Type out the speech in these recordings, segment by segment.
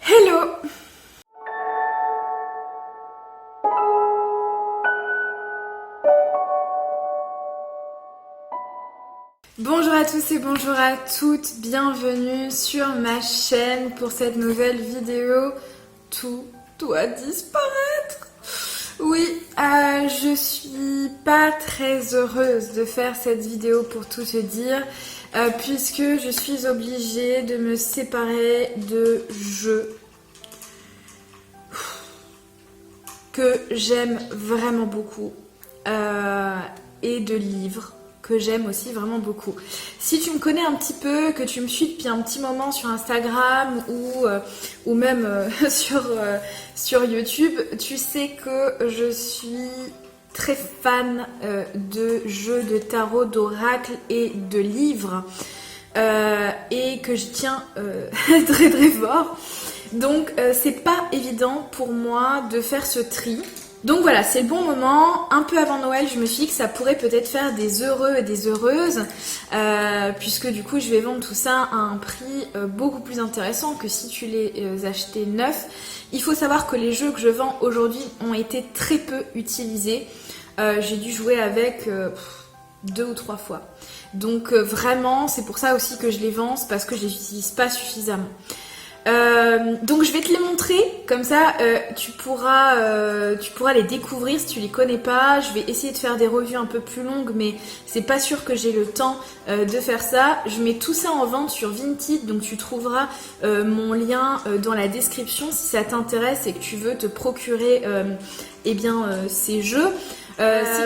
Hello! Bonjour à tous et bonjour à toutes, bienvenue sur ma chaîne pour cette nouvelle vidéo. Tout doit disparaître. Oui, je suis pas très heureuse de faire cette vidéo pour tout te dire, puisque je suis obligée de me séparer de jeux que j'aime vraiment beaucoup et de livres que j'aime aussi vraiment beaucoup. Si tu me connais un petit peu, que tu me suis depuis un petit moment sur Instagram ou même sur YouTube, tu sais que je suis très fan de jeux de tarot, d'oracle et de livres et que je tiens très très fort. Donc c'est pas évident pour moi de faire ce tri. Donc voilà, c'est le bon moment. Un peu avant Noël, je me suis dit que ça pourrait peut-être faire des heureux et des heureuses, puisque du coup, je vais vendre tout ça à un prix beaucoup plus intéressant que si tu les achetais neufs. Il faut savoir que les jeux que je vends aujourd'hui ont été très peu utilisés. J'ai dû jouer avec 2 ou 3 fois. Donc vraiment, c'est pour ça aussi que je les vends, c'est parce que je les utilise pas suffisamment. Donc je vais te les montrer, comme ça tu pourras les découvrir si tu les connais pas. Je vais essayer de faire des revues un peu plus longues, mais c'est pas sûr que j'ai le temps de faire ça. Je mets tout ça en vente sur Vinted, donc tu trouveras mon lien dans la description si ça t'intéresse et que tu veux te procurer ces jeux.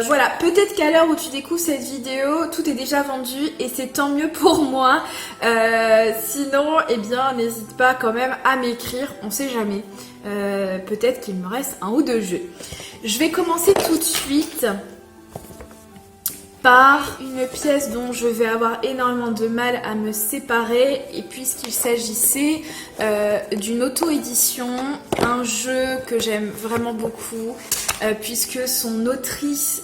Voilà, peut-être qu'à l'heure où tu découvres cette vidéo, tout est déjà vendu et c'est tant mieux pour moi. Sinon, n'hésite pas quand même à m'écrire, on sait jamais. Peut-être qu'il me reste 1 ou 2 jeux. Je vais commencer tout de suite par une pièce dont je vais avoir énormément de mal à me séparer, et puisqu'il s'agissait d'une auto-édition, un jeu que j'aime vraiment beaucoup, puisque son autrice,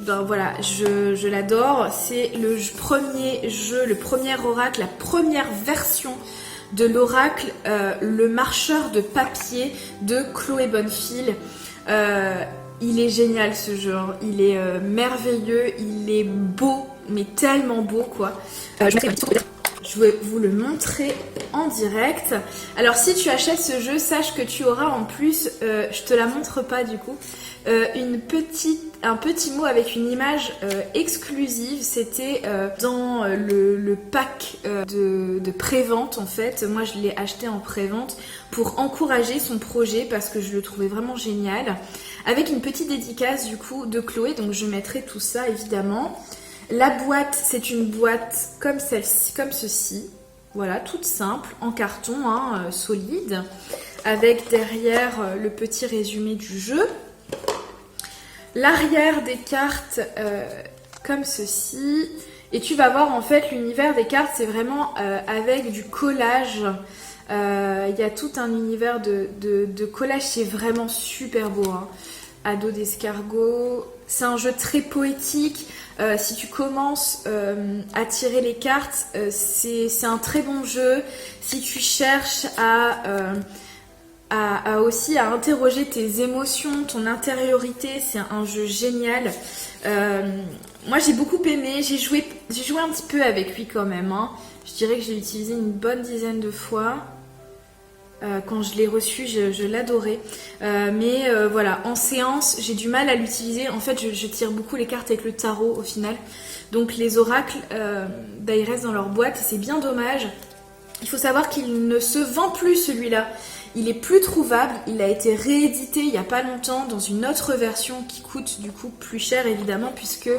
je l'adore. C'est le premier jeu, le premier oracle, la première version de l'oracle, le marcheur de papier de Chloé Bonfil. Il est génial ce jeu, hein. Il est merveilleux, il est beau, mais tellement beau quoi. Je vais vous le montrer en direct. Alors si tu achètes ce jeu, sache que tu auras en plus, je te la montre pas du coup, un petit mot avec une image exclusive. C'était dans le pack de pré-vente en fait. Moi je l'ai acheté en pré-vente pour encourager son projet parce que je le trouvais vraiment génial. Avec une petite dédicace du coup de Chloé, donc je mettrai tout ça évidemment. La boîte, c'est une boîte comme celle-ci, comme ceci. Voilà, toute simple, en carton, solide, avec derrière le petit résumé du jeu. L'arrière des cartes, comme ceci. Et tu vas voir en fait l'univers des cartes, c'est vraiment avec du collage. Il y a tout un univers de collage, c'est vraiment super beau. Hein. Ado d'escargot. C'est un jeu très poétique. Si tu commences à tirer les cartes, c'est un très bon jeu. Si tu cherches aussi à interroger tes émotions, ton intériorité, c'est un jeu génial. Moi j'ai beaucoup aimé, j'ai joué un petit peu avec lui quand même. Hein. Je dirais que j'ai utilisé une bonne dizaine de fois. Quand je l'ai reçu, je l'adorais. Mais voilà, en séance, j'ai du mal à l'utiliser. En fait, je tire beaucoup les cartes avec le tarot au final. Donc les oracles, ils restent dans leur boîte. C'est bien dommage. Il faut savoir qu'il ne se vend plus celui-là. Il est plus trouvable. Il a été réédité il n'y a pas longtemps dans une autre version qui coûte du coup plus cher évidemment puisque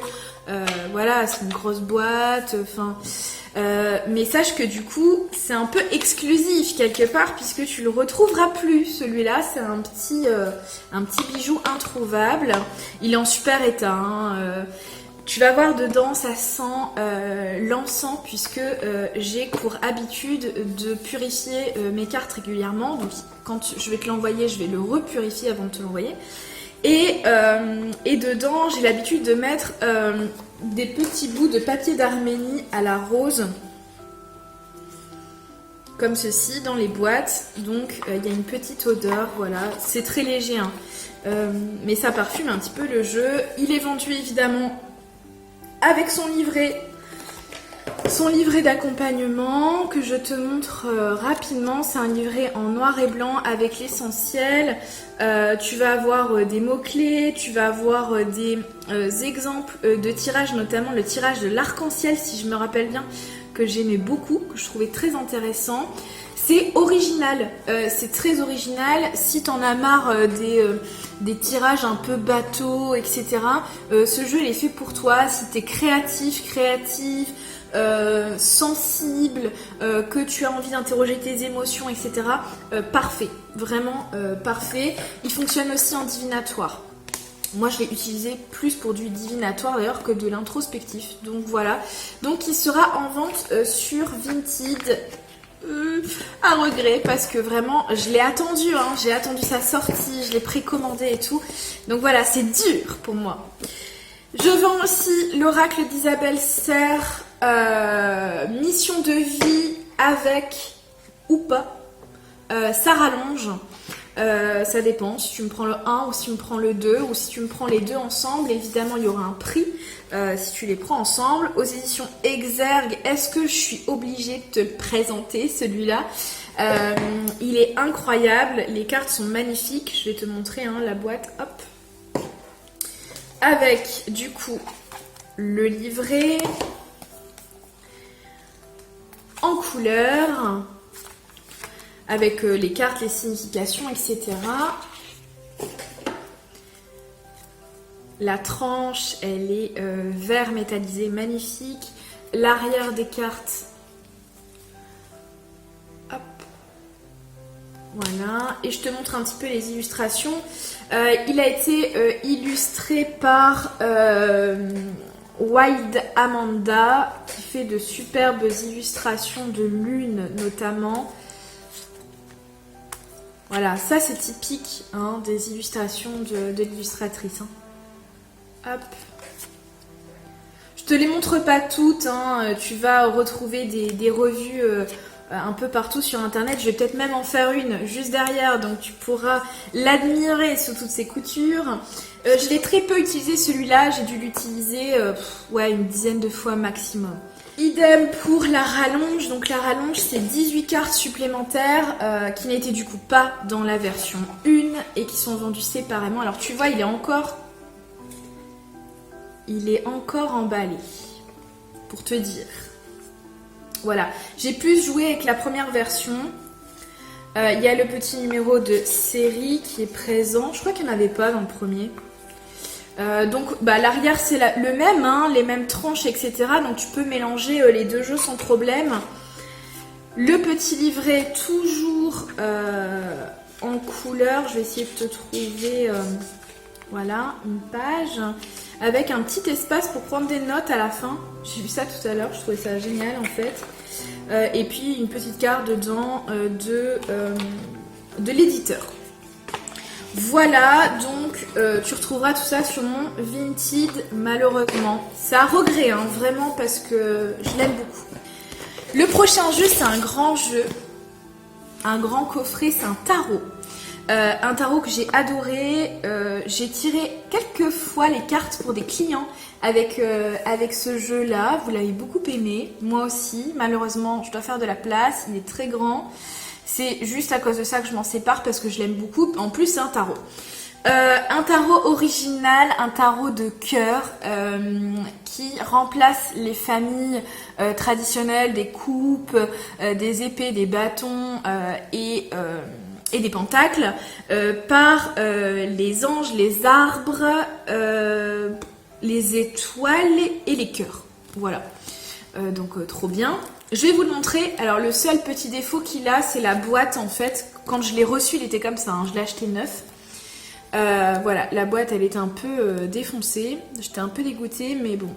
voilà, c'est une grosse boîte. Mais sache que du coup c'est un peu exclusif quelque part puisque tu le retrouveras plus. Celui-là c'est un petit bijou introuvable. Il est en super état. Hein. Tu vas voir dedans, ça sent l'encens puisque j'ai pour habitude de purifier mes cartes régulièrement. Donc quand je vais te l'envoyer, je vais le repurifier avant de te l'envoyer. Et dedans, j'ai l'habitude de mettre des petits bouts de papier d'Arménie à la rose. comme ceci dans les boîtes. Donc il y a une petite odeur, voilà, c'est très léger, hein. Mais ça parfume un petit peu le jeu. Il est vendu évidemment avec son livret d'accompagnement que je te montre rapidement. C'est un livret en noir et blanc avec l'essentiel. Tu vas avoir des mots-clés, tu vas avoir des exemples de tirages, notamment le tirage de l'arc-en-ciel, si je me rappelle bien, que j'aimais beaucoup, que je trouvais très intéressant. C'est original, c'est très original. Si t'en as marre des tirages un peu bateaux, etc., ce jeu il est fait pour toi. Si t'es créative, sensible, que tu as envie d'interroger tes émotions, etc., parfait, vraiment parfait. Il fonctionne aussi en divinatoire. Moi, je l'ai utilisé plus pour du divinatoire d'ailleurs que de l'introspectif. Donc voilà. Donc il sera en vente sur Vinted. À regret parce que vraiment je l'ai attendu, hein. J'ai attendu sa sortie, je l'ai précommandé et tout. Donc voilà, c'est dur pour moi. Je vends aussi l'oracle d'Isabelle Serre, mission de vie avec ou pas. Ça rallonge. Ça dépend si tu me prends le 1 ou si tu me prends le 2 ou si tu me prends les deux ensemble. Évidemment, il y aura un prix si tu les prends ensemble. Aux éditions Exergue, est-ce que je suis obligée de te le présenter celui-là? Il est incroyable. Les cartes sont magnifiques. Je vais te montrer hein, la boîte. Hop. Avec du coup le livret en couleur. Avec les cartes, les significations, etc. La tranche, elle est vert métallisé, magnifique. L'arrière des cartes, hop, voilà. Et je te montre un petit peu les illustrations. Il a été illustré par Wild Amanda, qui fait de superbes illustrations de lune notamment. Voilà, ça c'est typique hein, des illustrations de l'illustratrice. Hein. Hop. Je te les montre pas toutes, hein. Tu vas retrouver des revues un peu partout sur internet. Je vais peut-être même en faire une juste derrière, donc tu pourras l'admirer sous toutes ses coutures. Je l'ai très peu utilisé celui-là, j'ai dû l'utiliser ouais, une dizaine de fois maximum. Idem pour la rallonge, donc la rallonge c'est 18 cartes supplémentaires qui n'étaient du coup pas dans la version 1 et qui sont vendues séparément. Alors tu vois il est encore emballé pour te dire. Voilà, j'ai plus joué avec la première version. Il y a le petit numéro de série qui est présent, je crois qu'il n'y en avait pas dans le premier. Donc bah, l'arrière c'est le même, hein, les mêmes tranches, etc. Donc tu peux mélanger les deux jeux sans problème. Le petit livret toujours en couleur. Je vais essayer de te trouver voilà, une page avec un petit espace pour prendre des notes à la fin. J'ai vu ça tout à l'heure, je trouvais ça génial en fait. Et puis une petite carte dedans de l'éditeur. Voilà, donc tu retrouveras tout ça sur mon Vinted, malheureusement. C'est à regret, hein, vraiment, parce que je l'aime beaucoup. Le prochain jeu, c'est un grand jeu, un grand coffret, c'est un tarot. Un tarot que j'ai adoré. J'ai tiré quelques fois les cartes pour des clients avec ce jeu-là. Vous l'avez beaucoup aimé, moi aussi. Malheureusement, je dois faire de la place, il est très grand. C'est juste à cause de ça que je m'en sépare parce que je l'aime beaucoup. En plus, c'est un tarot. Un tarot original, un tarot de cœur qui remplace les familles traditionnelles des coupes, des épées, des bâtons et des pentacles par les anges, les arbres, les étoiles et les cœurs. Voilà. Donc trop bien. Je vais vous le montrer. Alors le seul petit défaut qu'il a, c'est la boîte en fait. Quand je l'ai reçu, il était comme ça. Hein. Je l'ai acheté neuf. Voilà, la boîte, elle était un peu défoncée. J'étais un peu dégoûtée, mais bon,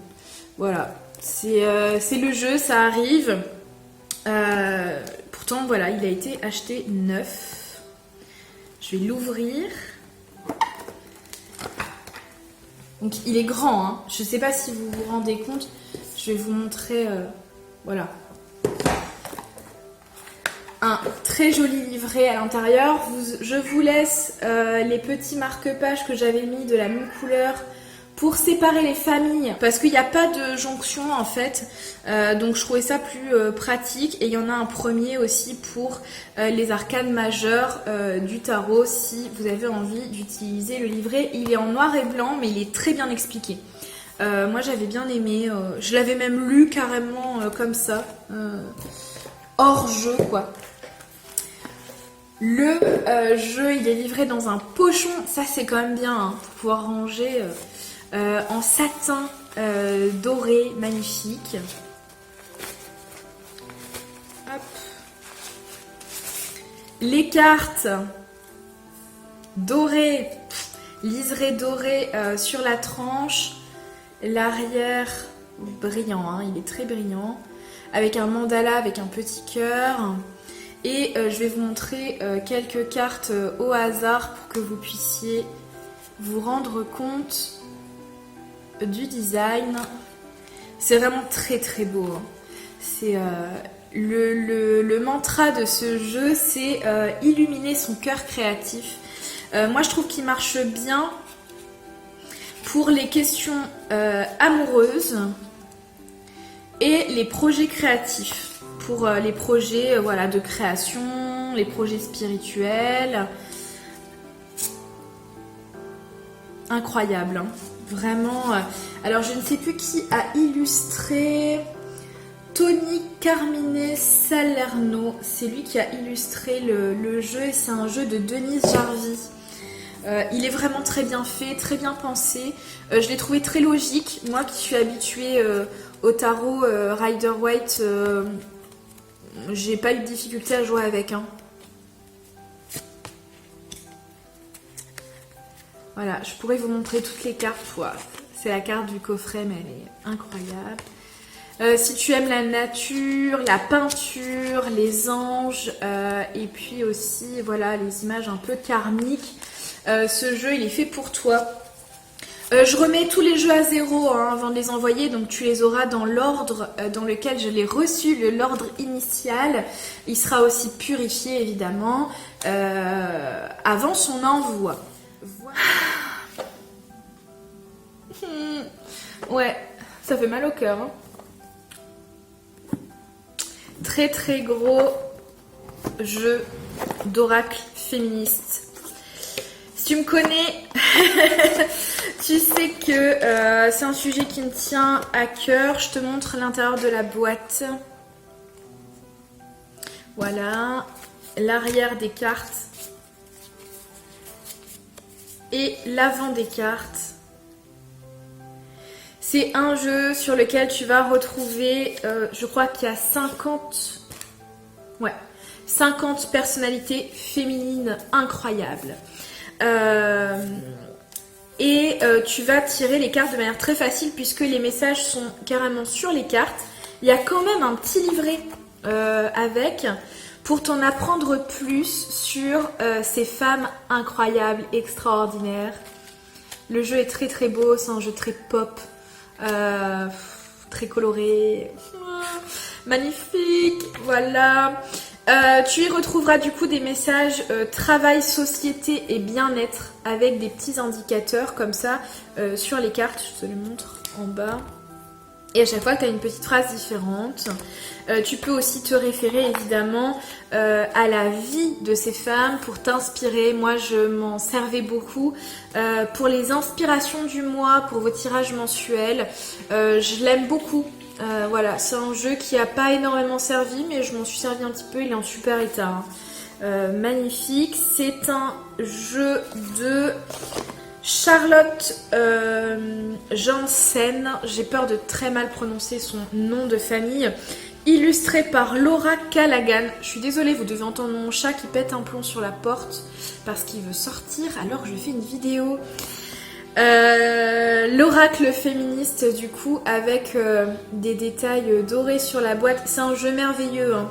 voilà. C'est le jeu, ça arrive. Pourtant, voilà, il a été acheté neuf. Je vais l'ouvrir. Donc il est grand, hein. Je ne sais pas si vous vous rendez compte. Je vais vous montrer, voilà. un très joli livret à l'intérieur. Je vous laisse les petits marque-pages que j'avais mis de la même couleur pour séparer les familles, parce qu'il n'y a pas de jonction en fait, donc je trouvais ça plus pratique. Et il y en a un premier aussi pour les arcanes majeures du tarot, si vous avez envie d'utiliser le livret. Il est en noir et blanc, mais il est très bien expliqué. Moi j'avais bien aimé, je l'avais même lu carrément comme ça, hors jeu quoi. Le jeu il est livré dans un pochon, ça c'est quand même bien hein, pour pouvoir ranger en satin doré, magnifique. Hop. Les cartes dorées, liseré doré sur la tranche. L'arrière brillant, hein, il est très brillant, avec un mandala, avec un petit cœur. Et je vais vous montrer quelques cartes au hasard pour que vous puissiez vous rendre compte du design. C'est vraiment très très beau. Hein. C'est le mantra de ce jeu, c'est illuminer son cœur créatif. Moi je trouve qu'il marche bien pour les questions amoureuses et les projets créatifs, pour les projets voilà, de création, les projets spirituels. Incroyable, hein. Vraiment. Alors je ne sais plus qui a illustré, Tony Carmine Salerno, c'est lui qui a illustré le jeu et c'est un jeu de Denise Jarvis. Il est vraiment très bien fait, très bien pensé. Je l'ai trouvé très logique. Moi qui suis habituée au tarot Rider-Waite, j'ai pas eu de difficulté à jouer avec. Hein. Voilà, je pourrais vous montrer toutes les cartes. Wow. C'est la carte du coffret, mais elle est incroyable. Si tu aimes la nature, la peinture, les anges, et puis aussi voilà les images un peu karmiques, ce jeu il est fait pour toi. Je remets tous les jeux à zéro hein, avant de les envoyer, donc tu les auras dans l'ordre dans lequel je l'ai reçu, l'ordre initial. Il sera aussi purifié évidemment avant son envoi. Voilà. Ouais, ça fait mal au cœur. Hein. Très très gros jeu d'oracle féministe. Si tu me connais, tu sais que c'est un sujet qui me tient à cœur. Je te montre l'intérieur de la boîte. Voilà, l'arrière des cartes et l'avant des cartes. C'est un jeu sur lequel tu vas retrouver, je crois qu'il y a 50 personnalités féminines incroyables. Tu vas tirer les cartes de manière très facile puisque les messages sont carrément sur les cartes. Il y a quand même un petit livret avec pour t'en apprendre plus sur ces femmes incroyables, extraordinaires. Le jeu est très très beau, c'est un jeu très pop. Très coloré, magnifique, voilà. Tu y retrouveras du coup des messages travail, société et bien-être avec des petits indicateurs comme ça sur les cartes, je te les montre en bas. Et à chaque fois que tu as une petite phrase différente, tu peux aussi te référer évidemment à la vie de ces femmes pour t'inspirer. Moi je m'en servais beaucoup pour les inspirations du mois, pour vos tirages mensuels. Je l'aime beaucoup. Voilà, c'est un jeu qui n'a pas énormément servi, mais je m'en suis servi un petit peu, il est en super état. Hein. Magnifique. C'est un jeu de Charlotte Jansen, j'ai peur de très mal prononcer son nom de famille, illustré par Laura Callaghan. Je suis désolée, vous devez entendre mon chat qui pète un plomb sur la porte parce qu'il veut sortir alors que je fais une vidéo. L'oracle féministe du coup avec des détails dorés sur la boîte. C'est un jeu merveilleux, hein.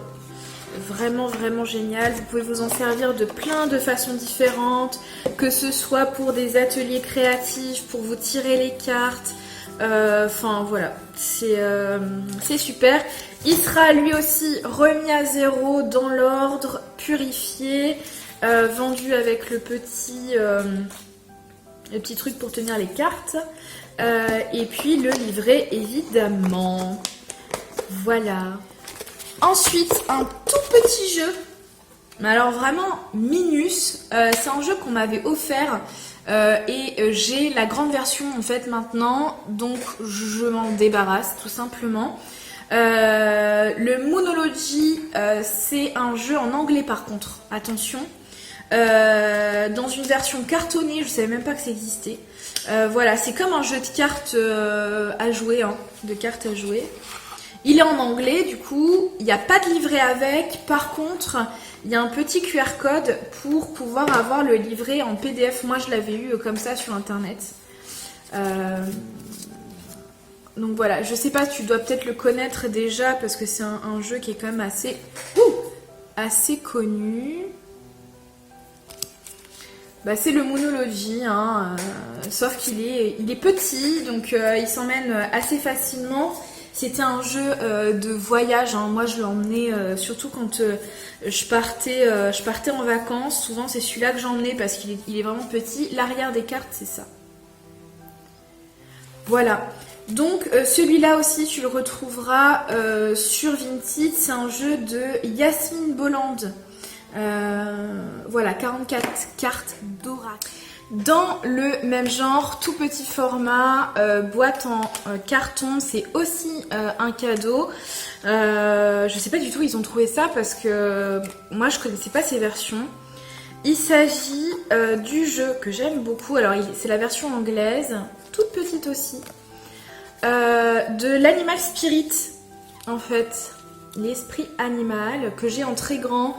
Vraiment vraiment génial. Vous pouvez vous en servir de plein de façons différentes, que ce soit pour des ateliers créatifs, pour vous tirer les cartes. Enfin voilà, c'est super. Il sera lui aussi remis à zéro dans l'ordre, purifié, vendu avec le petit truc pour tenir les cartes. Et puis le livret évidemment. Voilà. Ensuite, un tout petit jeu. Mais alors vraiment minus. C'est un jeu qu'on m'avait offert. Et j'ai la grande version en fait maintenant. Donc je m'en débarrasse tout simplement. Le Moonology, c'est un jeu en anglais par contre. Attention. Dans une version cartonnée, je savais même pas que ça existait. Voilà, c'est comme un jeu de cartes à jouer, hein, de cartes à jouer. Il est en anglais, du coup, il n'y a pas de livret avec. Par contre, il y a un petit QR code pour pouvoir avoir le livret en PDF. Moi, je l'avais eu comme ça sur internet. Donc voilà, je sais pas, tu dois peut-être le connaître déjà parce que c'est un jeu qui est quand même assez connu. Bah, c'est le Moonology, hein, sauf qu'il est petit, donc il s'emmène assez facilement. C'était un jeu de voyage, hein. Moi je l'ai emmené surtout quand je partais en vacances. Souvent c'est celui-là que j'emmenais parce qu'il est vraiment petit. L'arrière des cartes c'est ça. Voilà. Donc celui-là aussi tu le retrouveras sur Vinted. C'est un jeu de Yasmine Bolland. Voilà, 44 cartes d'oracle. Dans le même genre, tout petit format, boîte en carton, c'est aussi un cadeau. Je sais pas du tout où ils ont trouvé ça parce que moi je connaissais pas ces versions. Il s'agit du jeu que j'aime beaucoup. Alors c'est la version anglaise, toute petite aussi, de l'Animal Spirit en fait, l'esprit animal que j'ai en très grand.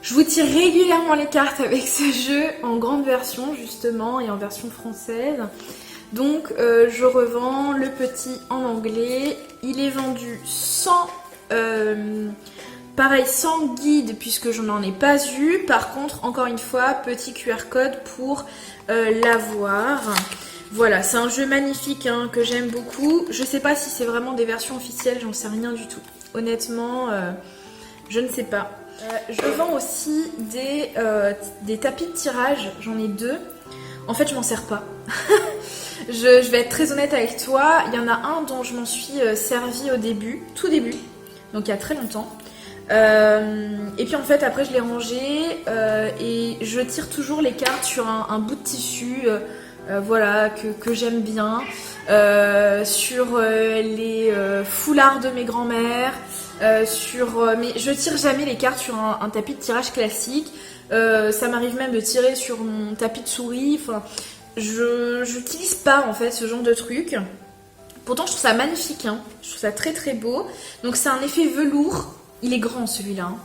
Je vous tire régulièrement les cartes avec ce jeu en grande version justement et en version française. Donc je revends le petit en anglais. Il est vendu sans guide puisque je n'en ai pas eu. Par contre, encore une fois, petit QR code pour l'avoir. Voilà, c'est un jeu magnifique hein, que j'aime beaucoup. Je sais pas si c'est vraiment des versions officielles, j'en sais rien du tout. Honnêtement, je ne sais pas. Je vends aussi des tapis de tirage, j'en ai 2. En fait, je m'en sers pas. je vais être très honnête avec toi. Il y en a un dont je m'en suis servi au début, tout début, donc il y a très longtemps. Et puis en fait, après, je l'ai rangé et je tire toujours les cartes sur un bout de tissu. Voilà, que j'aime bien, sur les foulards de mes grands-mères, mais je tire jamais les cartes sur un tapis de tirage classique. Ça m'arrive même de tirer sur mon tapis de souris. Enfin, je n'utilise pas en fait ce genre de truc. Pourtant, je trouve ça magnifique, hein. Je trouve ça très très beau. Donc c'est un effet velours. Il est grand celui-là. Hein.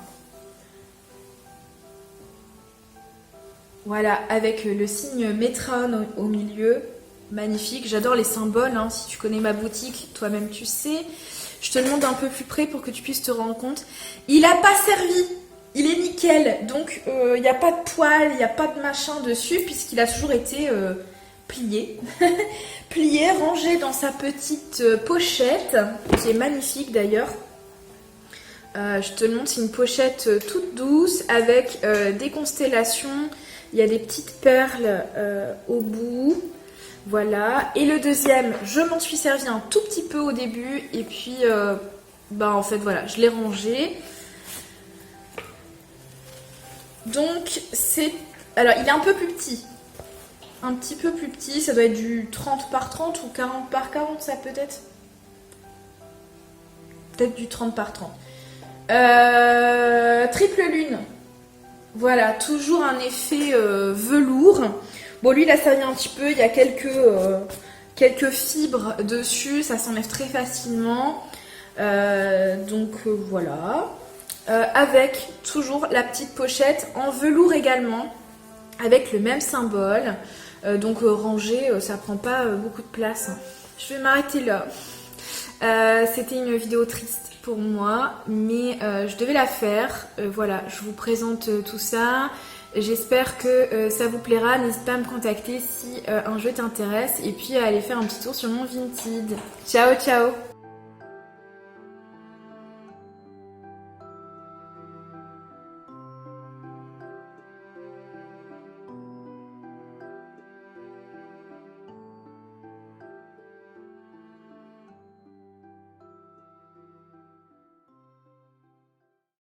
Voilà, avec le signe Metron au milieu, magnifique. J'adore les symboles, hein. Si tu connais ma boutique, toi-même tu sais. Je te le montre un peu plus près pour que tu puisses te rendre compte. Il n'a pas servi, il est nickel. Donc il n'y a pas de poils, il n'y a pas de machin dessus puisqu'il a toujours été plié. Plié, rangé dans sa petite pochette, qui est magnifique d'ailleurs. Je te le montre, c'est une pochette toute douce avec des constellations. Il y a des petites perles au bout. Voilà. Et le deuxième, je m'en suis servi un tout petit peu au début. Et puis, en fait, voilà, je l'ai rangé. Donc, alors, il est un peu plus petit. Un petit peu plus petit. Ça doit être du 30 par 30 ou 40 par 40, ça peut-être. Peut-être du 30 par 30. Triple lune. Voilà, toujours un effet velours. Bon, lui, il a servi un petit peu. Il y a quelques fibres dessus. Ça s'enlève très facilement. Voilà. Avec toujours la petite pochette en velours également. Avec le même symbole. Rangé, ça prend pas beaucoup de place. Je vais m'arrêter là. C'était une vidéo triste pour moi, mais je devais la faire. Voilà, je vous présente tout ça. J'espère que ça vous plaira. N'hésitez pas à me contacter si un jeu t'intéresse et puis à aller faire un petit tour sur mon Vinted. Ciao, ciao!